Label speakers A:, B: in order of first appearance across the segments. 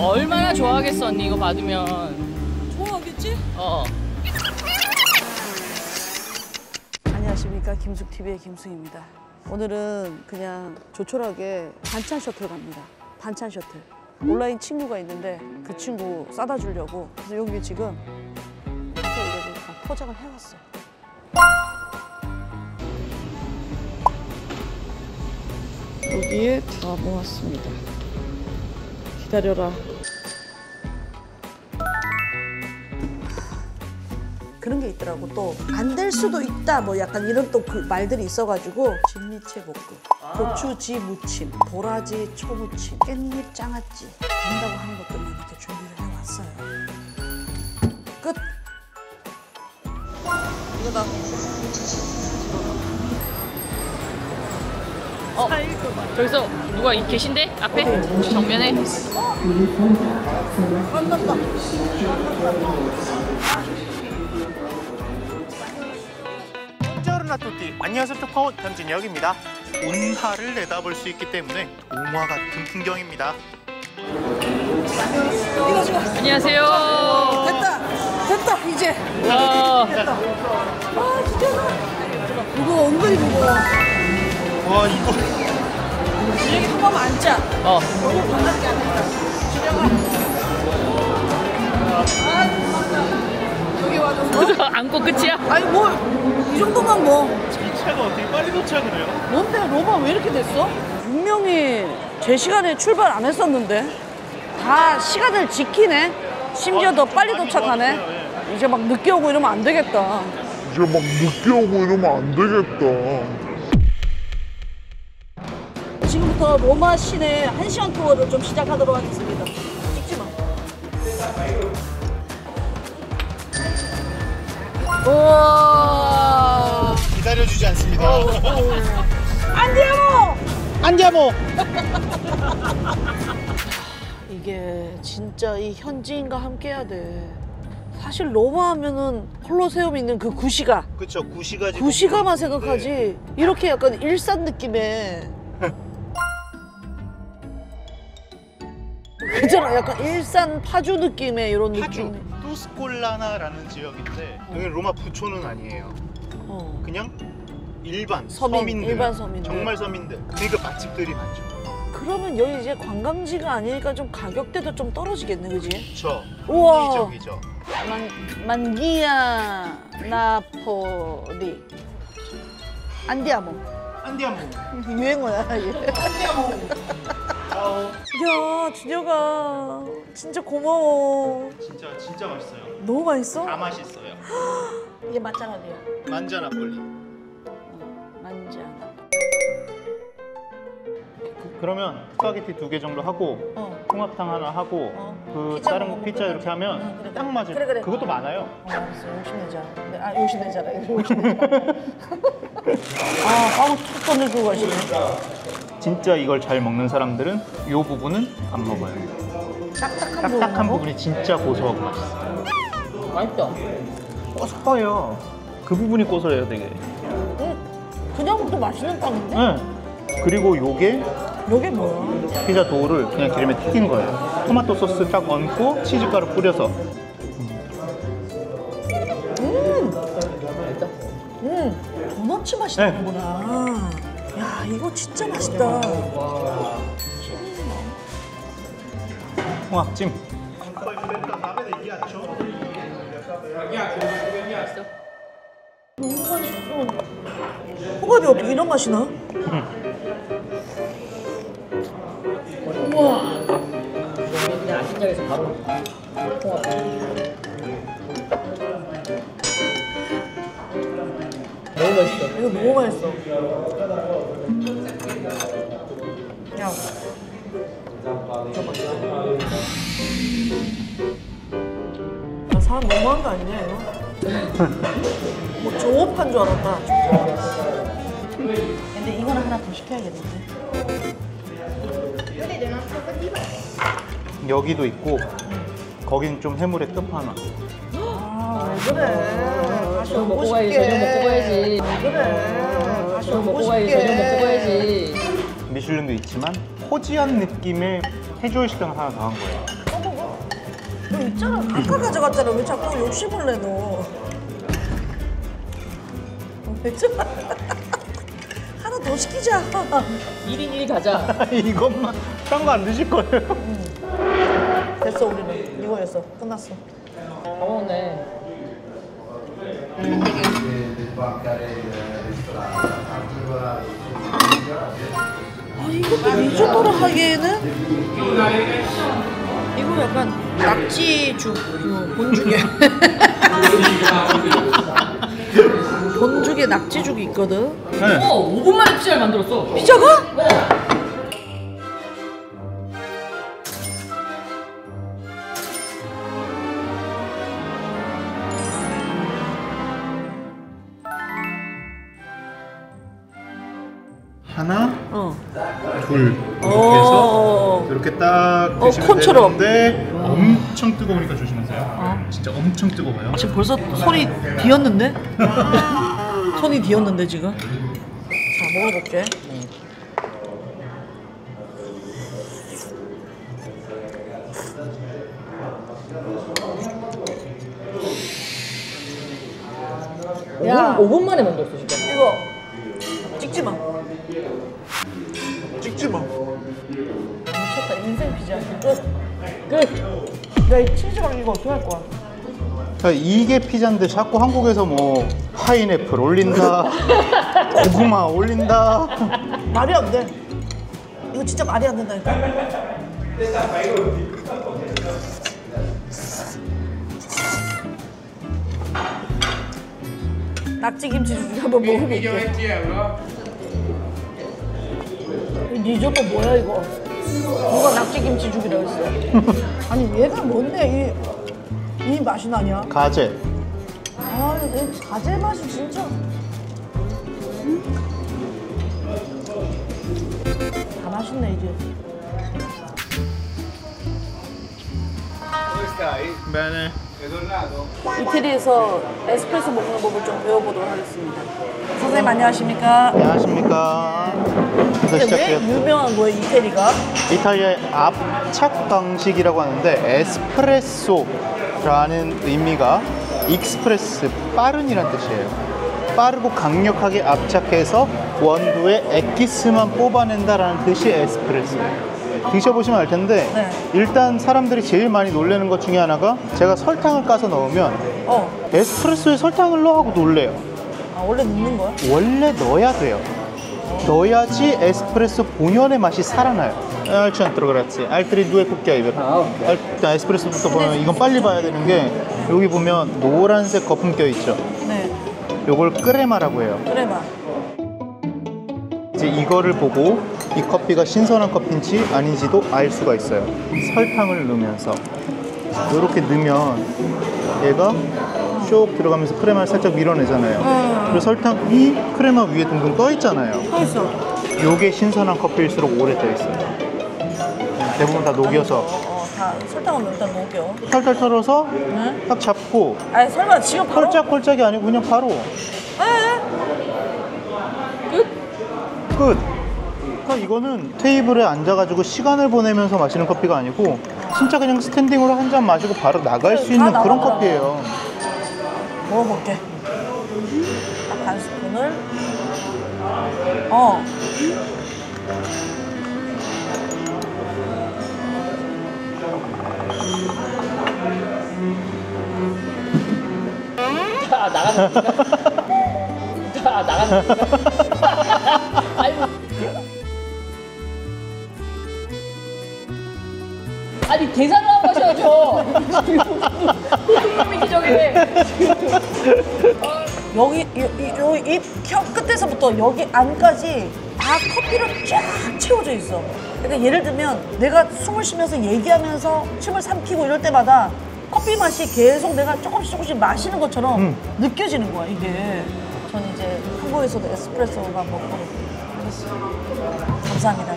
A: 얼마나 좋아하겠어 언니 이거 받으면.
B: 좋아하겠지? 안녕하십니까, 김숙TV의 김숙입니다. 오늘은 그냥 조촐하게 반찬 셔틀 갑니다. 반찬 셔틀. 온라인 친구가 있는데 그 친구 싸다 주려고. 그래서 여기 지금 가서 이래서 포장을 해왔어. 여기에 다 모았습니다. 기다려라. 그런 게 있더라고. 또 안 될 수도 있다 뭐 약간 이런 또 그 말들이 있어가지고 진미채 볶음, 고추지 무침, 도라지 초무침, 깻잎 장아찌 된다고 하는 것들만 이렇게 준비를 해왔어요. 끝. 이거다.
A: 저기서 누가 계신데? 앞에? 정면에?
B: 만났다.
C: 부ongiorno a tutti. 안녕하세요, 토파원 현진혁입니다. 운하를 내다볼 수 있기 때문에 동화 같은 풍경입니다.
B: 이거 지금
A: 안녕하세요.
B: 됐다 이제. 됐다. 아 진짜 무거워, 은근히 무거워.
C: 와, 이거
B: 준혁이 한 번만 앉자. 너무 반갑게 안 했다. 준혁아. 아 고맙다. 여기 와줘서.
A: 안고 끝이야?
B: 아니 뭐 이 정도만 뭐.
C: 이 차가 어떻게 빨리 도착을 해요?
B: 뭔데 로마 왜 이렇게 됐어? 분명히 제 시간에 출발 안 했었는데 다 시간을 지키네. 심지어 더 빨리 도착하네. 이제 막 늦게 오고 이러면 안 되겠다. 지금부터 로마 시내 1시간 투어를 좀 시작하도록 하겠습니다. 찍지 마. 우와.
C: 기다려주지 않습니다.
B: 안디아모!
C: 안디아모!
B: 이게 진짜 이 현지인과 함께 해야 돼. 사실 로마 하면은 콜로세움 있는 그 구시가.
C: 그쵸, 구시가 지금.
B: 구시가만 생각하지. 이렇게 약간 일산 느낌의. 그잖아, 약간 일산 파주 느낌의 이런
C: 파주,
B: 느낌.
C: 투스콜라나라는 지역인데 여기 로마 부초는 아니에요. 그냥 일반 서민들,
B: 일반 서민들.
C: 정말 서민들. 그러니까 맛집들이 많죠.
B: 그러면 여기 이제 관광지가 아니니까 좀 가격대도 좀 떨어지겠네, 그지?
C: 그쵸.
B: 우와.
C: 합리적이죠.
B: 만기야 나포리 안디아모.
C: 안디아모.
B: 유행어야 이게.
C: 안디아모.
B: 야, 준혁아 진짜 고마워.
C: 진짜 맛있어요.
B: 너무 맛있어?
C: 다 맛있어요.
B: 이게 맛잘라네요.
C: 만자나폴리.
B: 만자나.
C: 그러면 스파게티 2개 정도 하고 홍합탕 하나 하고 그
B: 피자
C: 다른
B: 먹으면
C: 피자 이렇게 하면
B: 그래.
C: 딱 맞을.
B: 그래.
C: 그것도 많아요.
B: 알았어, 욕심내자. 욕심내자라. 빵을 툭 꺼내주고 가시네.
C: 진짜 이걸 잘 먹는 사람들은 이 부분은 안 먹어요. 딱딱한 부분이 진짜 고소하고 맛있어요.
A: 맛있다.
C: 고소해요. 그 부분이 고소해요, 되게.
B: 그냥 먹도 맛있는 빵인데?
C: 네. 그리고 요게
B: 뭐야?
C: 피자 도우를 그냥 기름에 튀긴 거예요. 토마토 소스 딱 얹고 치즈가루 뿌려서.
B: 도넛츠 맛이 나는구나. 야, 이거 진짜 맛있다.
C: 홍합찜.
B: 너무 맛있어. 홍합이 어떻게 이런 맛이 나? 우와.
A: 그냥 아신장에서 바로 홍합. 너무 맛있어.
B: 이거 너무 맛있어. 야. 나 사람 너무한 거 아니냐 이거? 뭐 조업한 줄 알았다. 근데 이거는 하나 더 시켜야겠는데.
C: 여기도 있고 거긴 좀 해물의 끝판왕.
B: 아, 왜 그래? 다시
A: 저녁
B: 오고
A: 먹고 가야지.
B: 싶게.
A: 저녁 먹고 가야지.
B: 왜 그래? 다시
A: 저녁
B: 오고
A: 먹고 가야지.
B: 싶게.
A: 저녁 먹고 가야지.
C: 미슐랭도 있지만 호지한 느낌의 캐주얼 식당을 하나 더 한 거예요.
B: 너 있잖아. 아까 가져갔잖아. 왜 자꾸 욕심을 내 너. 왜 저래? 하나 더 시키자.
A: 1인 1 가자.
C: 이것만 딴 거 안 드실 거예요?
B: 됐어 우리는 이거였어. 끝났어.
A: 다 먹었네.
B: 아 이것도 리조또로 하기에는 이거 약간 낙지죽 그 본죽에 본죽에 낙지죽이 있거든.
C: 네.
A: 5분 만에 피자를 만들었어.
B: 피자가?
C: 하나,
B: 어.
C: 둘 이렇게 해서 이렇게 딱 드시면
B: 콘처럼.
C: 되는데 엄청 뜨거우니까 조심하세요. 진짜 엄청 뜨거워요.
B: 지금 벌써 손이 비었는데? 손이 비었는데 지금? 자 먹어볼게. 야.
A: 5분 만에 만들었어 진짜.
B: 이거 찍지 마.
C: 찍지 마.
B: 미쳤다. 인생 피자. 끝. 야, 이 치즈랑 이거 어떻게 할 거야?
C: 이게 피자인데 자꾸 한국에서 뭐 파인애플 올린다, 고구마 올린다.
B: 말이 안 돼. 이거 진짜 말이 안 된다니까. 낙지김치 한번 먹어볼게. 이 리조또 뭐야 이거? 누가 낙지김치 죽이라고 했어? 아니 얘가 뭔데 이 맛이 나냐?
C: 가재.
B: 아 내 가재 맛이 진짜. 다 맛있네 이제.
C: 네네.
B: 이태리에서 에스프레소 먹는 법을 좀 배워보도록 하겠습니다. 선생님 안녕하십니까?
C: 안녕하십니까. 그래서
B: 근데 왜
C: 시작해요.
B: 유명한 거예요 이태리가?
C: 이탈리아의 압착 방식이라고 하는데 에스프레소라는 의미가 익스프레스, 빠른이란 뜻이에요. 빠르고 강력하게 압착해서 원두의 엑기스만 뽑아낸다라는 뜻이 에스프레소예요. 드셔보시면 알 텐데
B: 네.
C: 일단 사람들이 제일 많이 놀라는 것 중에 하나가 제가 설탕을 까서 넣으면 에스프레소에 설탕을 넣어 하고 놀래요.
B: 아 원래 넣는 거야?
C: 원래 넣어야 돼요. 넣어야지 에스프레소 본연의 맛이 살아나요. 알찬트로 그렇지. 알트리 두에 쿠키아이베. 일단 에스프레소부터 보면 이건 빨리 봐야 되는 게 여기 보면 노란색 거품 껴 있죠.
B: 네.
C: 요걸 크레마라고 해요.
B: 그래봐.
C: 이제 이거를 보고 이 커피가 신선한 커피인지 아닌지도 알 수가 있어요. 설탕을 넣으면서 이렇게 넣으면 얘가 쭉 들어가면서 크레마를 살짝 밀어내잖아요. 그리고 설탕이 크레마 위에 둥둥 떠 있잖아요.
B: 서 있어.
C: 요게 신선한 커피일수록 오래 떠 있어요. 대부분 다 녹여서
B: 다 설탕을 일단 녹여.
C: 탈탈 털어서
B: 네?
C: 딱 잡고
B: 아니 설마 지금 바로?
C: kol짝kol짝이 아니고 그냥 바로 끝! 그러니까 이거는 테이블에 앉아가지고 시간을 보내면서 마시는 커피가 아니고 진짜 그냥 스탠딩으로 한 잔 마시고 바로 나갈 수 있는
B: 다
C: 그런
B: 나가더라고.
C: 커피예요.
B: 먹어볼게. 딱 반 스푼을.
A: 자 나가는 건가? 자 나가는 건가? 아이고. 아니 계산을 하고 하셔야죠. 소통력이 기적이네.
B: 여기 입 끝에서부터 여기 안까지 다 커피로 쫙 채워져 있어. 그러니까 예를 들면 내가 숨을 쉬면서 얘기하면서 침을 삼키고 이럴 때마다 커피 맛이 계속 내가 조금씩 마시는 것처럼 느껴지는 거야 이게. 전 이제 한국에서도 에스프레소만 먹고 그랬어요. 감사합니다.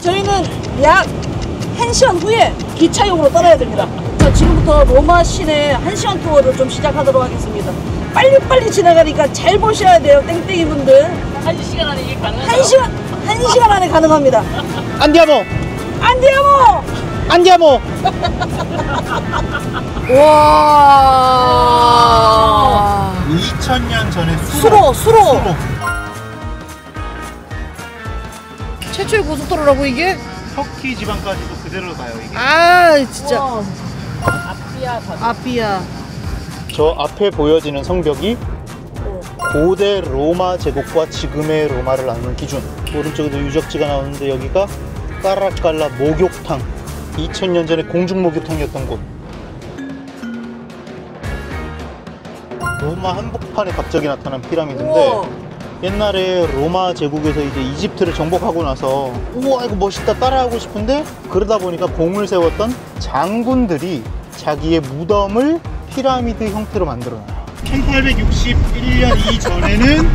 B: 저희는 약 1시간 후에 기차역으로 떠나야 됩니다. 자, 지금부터 로마 시내 1시간 투어를 좀 시작하도록 하겠습니다. 빨리빨리 지나가니까 잘 보셔야 돼요, 땡땡이 분들.
A: 1시간 안에 이게 가능하죠?
B: 한 시간 안에 가능합니다.
C: 안디아모!
B: 안디아모!
C: 안디아모!
B: 와.
C: 2000년 전에
B: 수로. 최초의 고속도로라고 이게?
C: 터키 지방까지도 그대로 가요 이게.
B: 아 진짜.
A: 와. 앞이야 다.
B: 앞이야.
C: 저 앞에 보여지는 성벽이 고대 로마 제국과 지금의 로마를 나누는 기준. 오른쪽에도 유적지가 나오는데 여기가 까라깔라 목욕탕. 2000년 전에 공중 목욕탕이었던 곳. 로마 한복판에 갑자기 나타난 피라미드인데
B: 우와.
C: 옛날에 로마 제국에서 이제 이집트를 정복하고 나서 우와 이거 멋있다 따라하고 싶은데 그러다 보니까 공을 세웠던 장군들이 자기의 무덤을 피라미드 형태로 만들어놔요. 1861년 이전에는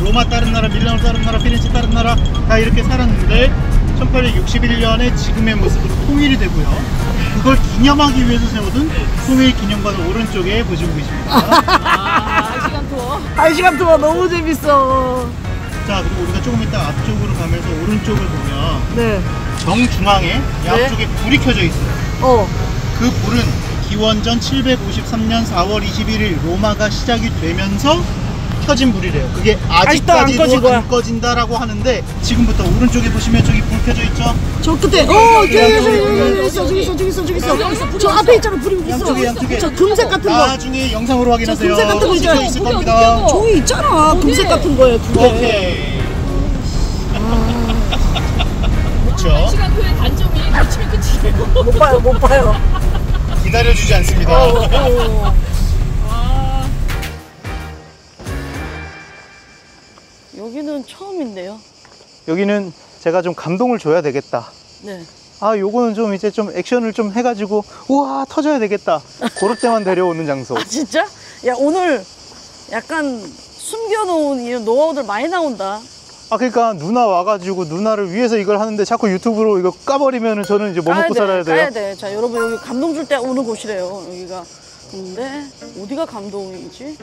C: 로마 다른 나라, 밀라노 다른 나라, 피렌체 다른 나라 다 이렇게 살았는데 1861년에 지금의 모습으로 통일이 되고요. 그걸 기념하기 위해서 세워둔 통일 기념관을 오른쪽에 보시고 계십니다.
A: 아, 1시간 투어.
B: 1시간 동안 너무 재밌어.
C: 자, 그리고 우리가 조금 이따 앞쪽으로 가면서 오른쪽을 보면
B: 네.
C: 정중앙에 양쪽에 불이 켜져 있어요. 그 불은 기원전 753년 4월 21일 로마가 시작이 되면서 켜진 불이래요. 그게
B: 아직도 안 꺼진
C: 아직까지도
B: 거야.
C: 안 꺼진다라고 하는데 지금부터 오른쪽에 보시면 저기 불 켜져 있죠?
B: 저 끝에. 저기 있어. 저 앞에 있잖아, 불이 있어.
C: 양쪽에.
B: 저 금색 같은 거.
C: 나중에 영상으로 확인하세요.
B: 금색 같은 거 있잖아요.
C: 있을
A: 어디,
C: 겁니다.
A: 어디,
B: 저기 있잖아, 금색 같은 거예요, 두 개.
C: 오케이. 그렇죠.
A: 1시간 투어의 단점이 놓치면 끝이에요.
B: 못 봐요.
C: 기다려주지 않습니다.
B: 여기는 처음인데요.
C: 여기는 제가 좀 감동을 줘야 되겠다.
B: 네.
C: 아, 요거는 좀 이제 좀 액션을 좀 해가지고 우와 터져야 되겠다. 그럴 때만 데려오는 장소.
B: 아 진짜? 야 오늘 약간 숨겨놓은 이런 노하우들 많이 나온다.
C: 아, 그러니까 누나 와가지고 누나를 위해서 이걸 하는데 자꾸 유튜브로 이거 까버리면은 저는 이제 뭐 먹고 살아야 돼요?
B: 까야 돼. 자 여러분 여기 감동 줄 때 오는 곳이래요. 여기가. 근데 어디가 감동이지?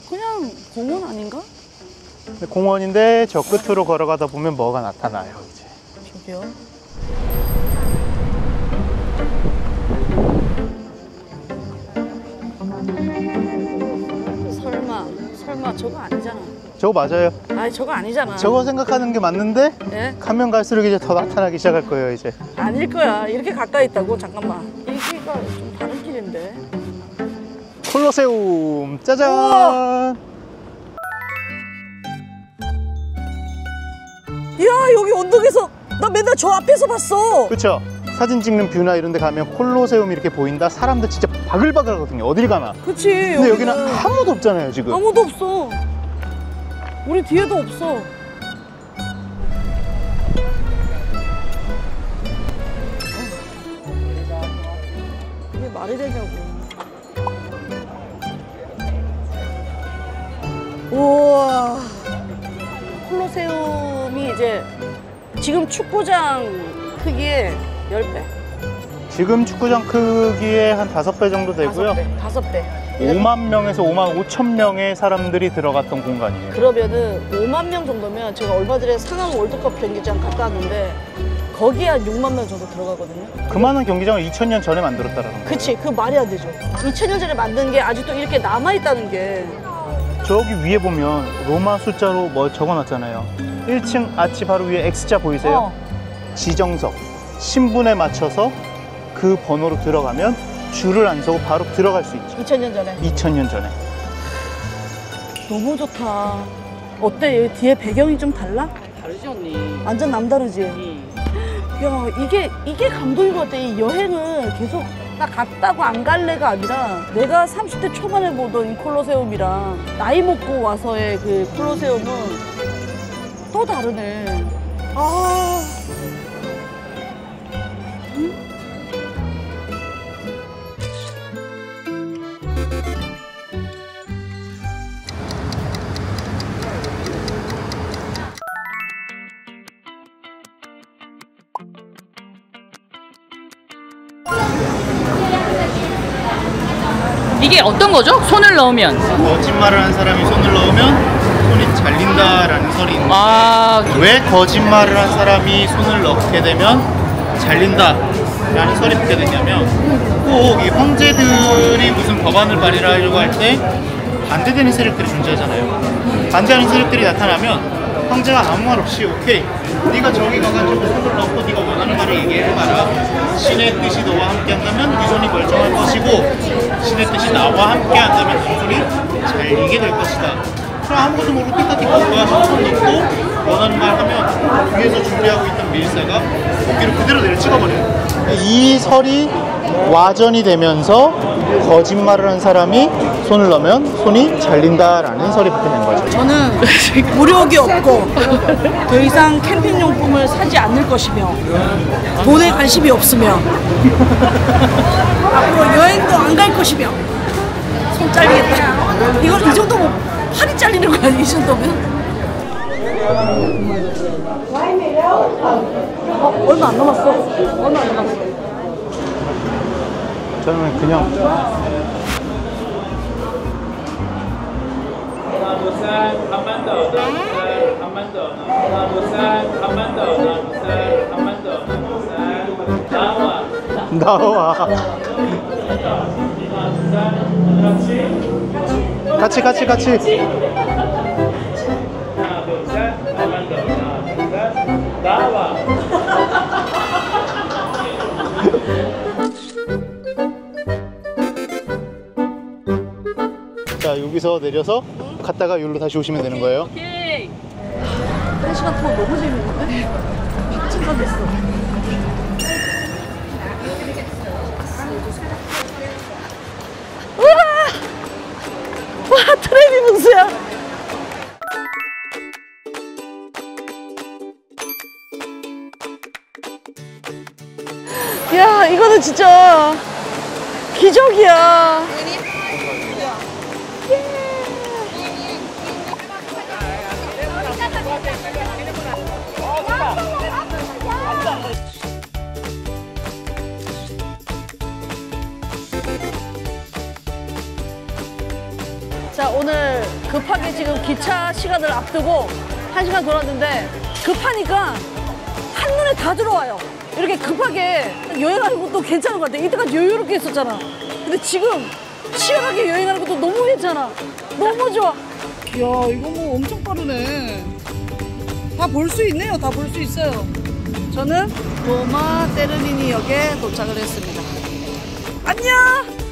B: 그냥 공원 아닌가?
C: 공원인데 저 끝으로 걸어가다 보면 뭐가 나타나요 이제.
B: 저기요. 설마 저거 아니잖아.
C: 저거 맞아요.
B: 아니 저거 아니잖아.
C: 저거 생각하는 게 맞는데
B: 예?
C: 가면 갈수록 이제 더 나타나기 시작할 거예요 이제.
B: 아닐 거야. 이렇게 가까이 있다고? 잠깐만. 여기가 좀 다른 길인데.
C: 콜로세움 짜잔.
B: 우와. 이야 여기 언덕에서 나 맨날 저 앞에서 봤어.
C: 그렇죠. 사진 찍는 뷰나 이런 데 가면 콜로세움이 이렇게 보인다. 사람들 진짜 바글바글 하거든요. 어딜 가나.
B: 그치.
C: 근데 여기는 아무도 없잖아요 지금.
B: 아무도 없어. 우리 뒤에도 없어. 이게 말이 되냐고. 우와. 콜로세움이 이제 지금 축구장 크기의 10배.
C: 지금 축구장 크기의 한 5배 정도 되고요.
B: 5배.
C: 5만 명에서 5만 5천 명의 사람들이 들어갔던 공간이에요.
B: 그러면은 5만 명 정도면 제가 얼마 전에 상암 월드컵 경기장 갔다 왔는데 거기에 한 6만 명 정도 들어가거든요.
C: 그만한 경기장을 2000년 전에 만들었다라는 거예요.
B: 그치, 그 말이 안 되죠. 2000년 전에 만든 게 아직도 이렇게 남아있다는 게.
C: 저기 위에 보면 로마 숫자로 뭐 적어놨잖아요. 1층 아치 바로 위에 X자 보이세요? 지정석, 신분에 맞춰서 그 번호로 들어가면 줄을 안 서고 바로 들어갈 수 있죠.
B: 2000년 전에.
C: 2000년 전에.
B: 너무 좋다. 어때? 여기 뒤에 배경이 좀 달라?
A: 다르지 언니.
B: 완전 남다르지? 야, 이게 감동인 것 같아. 이 여행을 계속 나 갔다고 안 갈래가 아니라 내가 30대 초반에 보던 이 콜로세움이랑 나이 먹고 와서의 그 콜로세움은 또 다르네. 아.
A: 이게 어떤 거죠? 손을 넣으면.
C: 거짓말을 한 사람이 손을 넣으면 손이 잘린다라는 설이 있는데
A: 아,
C: 왜 거짓말을 한 사람이 손을 넣게 되면 잘린다라는 설이 붙게 되냐면 꼭 이 황제들이 무슨 법안을 발의하려고 할 때 반대되는 세력들이 존재하잖아요. 반대하는 세력들이 나타나면 황제가 아무 말 없이 오케이 네가 저기 가가지고 손을 넣고 네가 원하는 말을 얘기해봐라. 신의 뜻이 너와 함께한다면 네 손이 멀쩡할 것이고 신의 뜻이 나와 함께한다면 네 손이 잘리게 될 것이다. 그럼 아무것도 모르고 띠까띠까 가가지고 손 넣고 원하는 말 하면 위에서 준비하고 있던 밀사가 고기를 그대로 내려 찍어버려요. 이 설이 와전이 되면서 거짓말을 한 사람이 손을 넣으면 손이 잘린다라는 설이 붙게 된 거죠.
B: 저는 무력이 없고 더 이상 캠핑용품을 사지 않을 것이며 돈에 관심이 없으며 앞으로 여행도 안 갈 것이며 손 잘리겠다. 이거 이 정도면 팔이 잘리는 거 아니야? 이 정도면? 얼마 안 남았어. 얼마 안 남았어.
C: 저는 그냥 나와 같이 자 여기서 내려서 갔다가 여기로 다시 오시면 되는 거예요.
A: 오케이.
B: 1시간 투어 너무 재밌는데? 착각했어. 와, 트레비 분수야. 야, 이거는 진짜 기적이야. 자, 오늘 급하게 지금 기차 시간을 앞두고 1시간 돌았는데 급하니까 한눈에 다 들어와요. 이렇게 급하게 여행하는 것도 괜찮은 것 같아. 이때까지 여유롭게 했었잖아. 근데 지금 치열하게 여행하는 것도 너무 괜찮아. 너무 좋아. 이야, 이거 뭐 엄청 빠르네. 다 볼 수 있네요. 다 볼 수 있어요. 저는 로마 테르니니 역에 도착을 했습니다. 안녕!